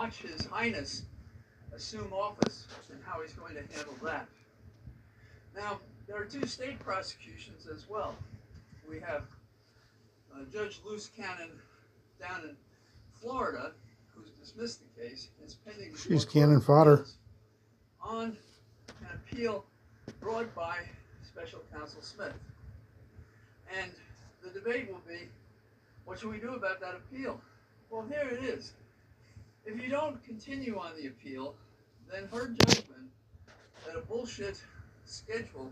watch His Highness assume office and how he's going to handle that. Now, there are two state prosecutions as well. We have Judge Luce Cannon down in Florida, who's dismissed the case. It's pending. She's cannon fodder. On an appeal brought by Special Counsel Smith. And the debate will be, what should we do about that appeal? Well, here it is. If you don't continue on the appeal, then her judgment that a bullshit schedule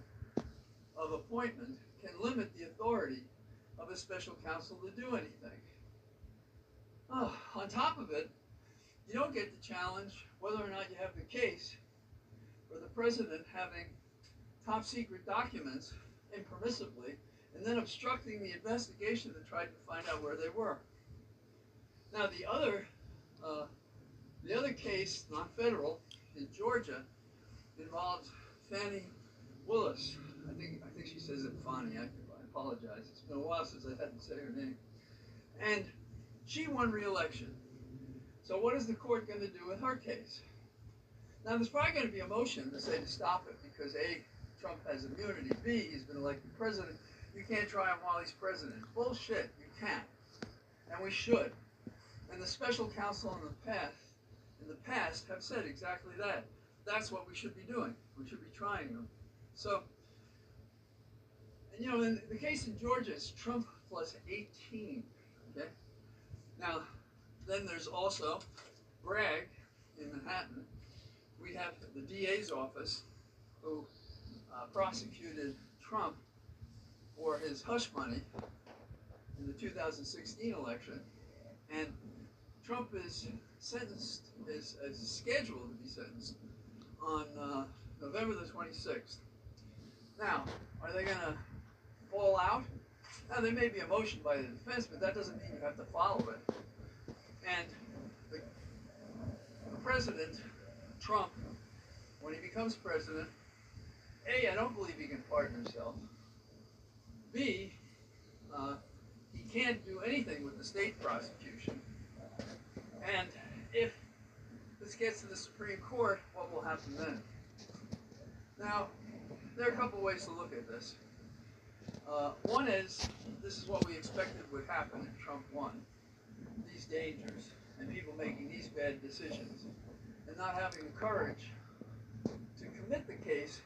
of appointment can limit the authority of a special counsel to do anything. On top of it, you don't get to challenge whether or not you have the case for the president having top secret documents impermissibly and then obstructing the investigation to try to find out where they were. Now the other case, non-federal, in Georgia, involves Fannie Willis. I think she says it Fannie. I apologize. It's been a while since I had to say her name. And she won re-election. So what is the court going to do with her case? Now there's probably going to be a motion to say to stop it because A, Trump has immunity. B, he's been elected president. You can't try him while he's president. Bullshit. You can't. And we should. And the special counsel in the past have said exactly that. That's what we should be doing. We should be trying them. So, and you know, in the case in Georgia, it's Trump plus 18. Okay. Now, then there's also Bragg in Manhattan. We have the DA's office who prosecuted Trump for his hush money in the 2016 election, and Trump is scheduled to be sentenced on November the 26th. Now, are they going to fall out? Now, there may be a motion by the defense, but that doesn't mean you have to follow it. And the president, Trump, when he becomes president, A, I don't believe he can pardon himself. B, he can't do anything with the state prosecution. And if this gets to the Supreme Court, what will happen then? Now, there are a couple ways to look at this. One is, this is what we expected would happen if Trump won. These dangers, and people making these bad decisions, and not having the courage to commit the case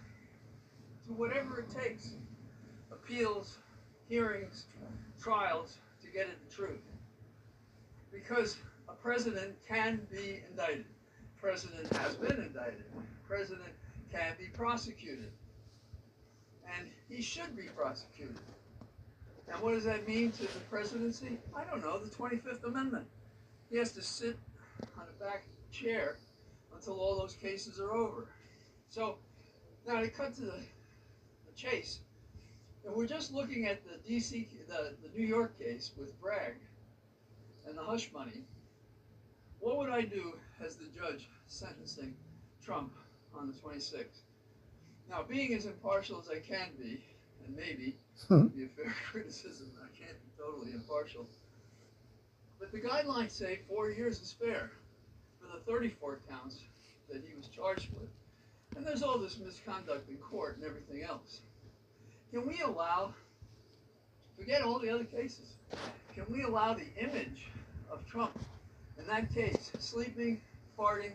to whatever it takes. Appeals, hearings, trials, to get at the truth. Because a president can be indicted. President has been indicted. President can be prosecuted. And he should be prosecuted. And what does that mean to the presidency? I don't know, the 25th Amendment. He has to sit on the back chair until all those cases are over. So, now to cut to the chase, if we're just looking at the New York case with Bragg and the hush money, what would I do as the judge sentencing Trump on the 26th? Now, being as impartial as I can be, and maybe be a fair criticism, I can't be totally impartial, but the guidelines say 4 years is fair for the 34 counts that he was charged with. And there's all this misconduct in court and everything else. Can we allow, forget all the other cases, can we allow the image of Trump in that case, sleeping, farting,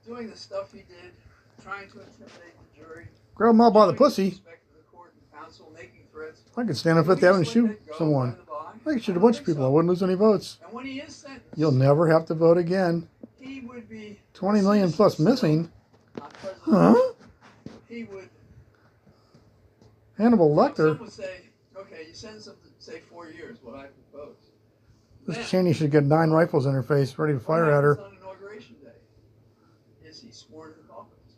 doing the stuff he did, trying to intimidate the jury, grab him all by the pussy. Respect for the court and counsel, making threats. I could stand up at that and shoot someone. I could shoot a bunch of people. I wouldn't lose any votes. And when he is sentenced, You'll never have to vote again. He would be 20 million plus missing. Huh? He would. Hannibal Lecter. Some would say, okay, you sentence him to say 4 years, what I propose. This Cheney should get 9 rifles in her face, ready to fire at her. On inauguration day, is he sworn into office?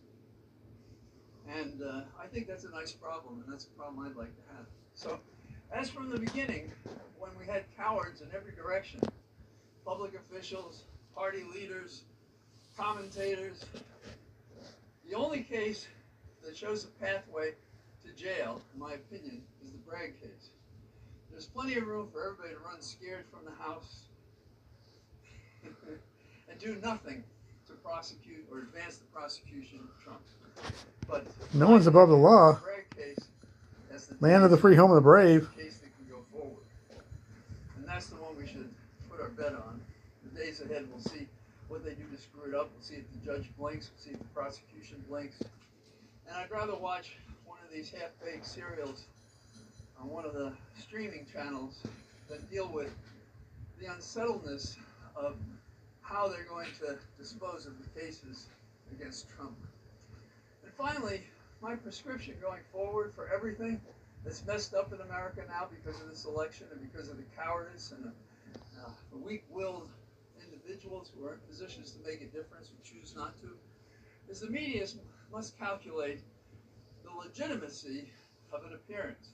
And I think that's a nice problem, and that's a problem I'd like to have. So, as from the beginning, when we had cowards in every direction, public officials, party leaders, commentators, the only case that shows a pathway to jail, in my opinion, is the Bragg case. There's plenty of room for everybody to run scared from the house and do nothing prosecute or advance the prosecution of Trump. But no one's above the law. Bragg case, that's the Land of the free, home of the brave. case that can go forward. And that's the one we should put our bet on. The days ahead, we'll see what they do to screw it up. We'll see if the judge blinks. We'll see if the prosecution blinks. And I'd rather watch one of these half-baked serials on one of the streaming channels than deal with the unsettledness of how they're going to dispose of the cases against Trump. And finally, my prescription going forward for everything that's messed up in America now because of this election and because of the cowardice and the weak-willed individuals who are in positions to make a difference who choose not to, is the media must calculate the legitimacy of an appearance.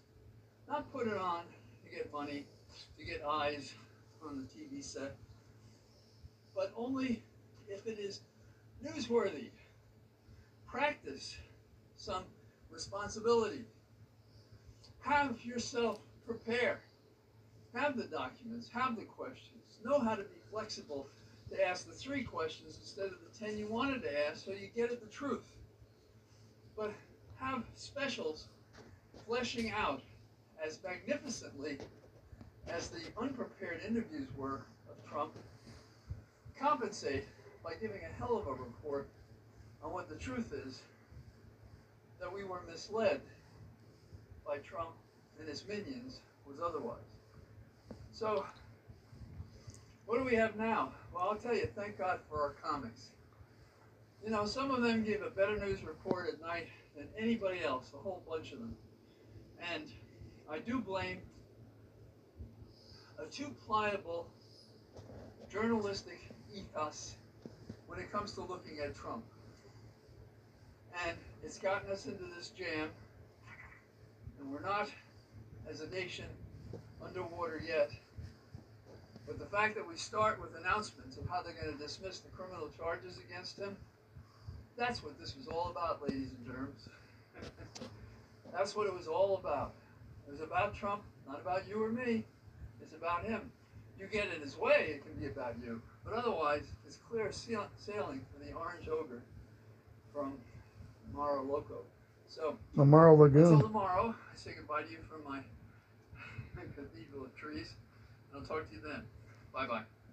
Not put it on to get money, to get eyes on the TV set, but only if it is newsworthy. Practice some responsibility. Have yourself prepare. Have the documents, have the questions. Know how to be flexible to ask the 3 questions instead of the 10 you wanted to ask so you get at the truth. But have specials fleshing out as magnificently as the unprepared interviews were of Trump. Compensate by giving a hell of a report on what the truth is, that we were misled by Trump and his minions was otherwise. So, what do we have now? Well, I'll tell you, thank God for our comics. You know, some of them give a better news report at night than anybody else, a whole bunch of them. And I do blame a too pliable journalistic ethos when it comes to looking at Trump. And it's gotten us into this jam, and we're not, as a nation, underwater yet. But the fact that we start with announcements of how they're going to dismiss the criminal charges against him, that's what this was all about, ladies and germs. That's what it was all about. It was about Trump, not about you or me. It's about him. You get in his way, it can be about you. But otherwise, it's clear sailing for the orange ogre from Mar Loco. So, Mar Lagoon. Until tomorrow, I say goodbye to you from my cathedral of trees. I'll talk to you then. Bye-bye.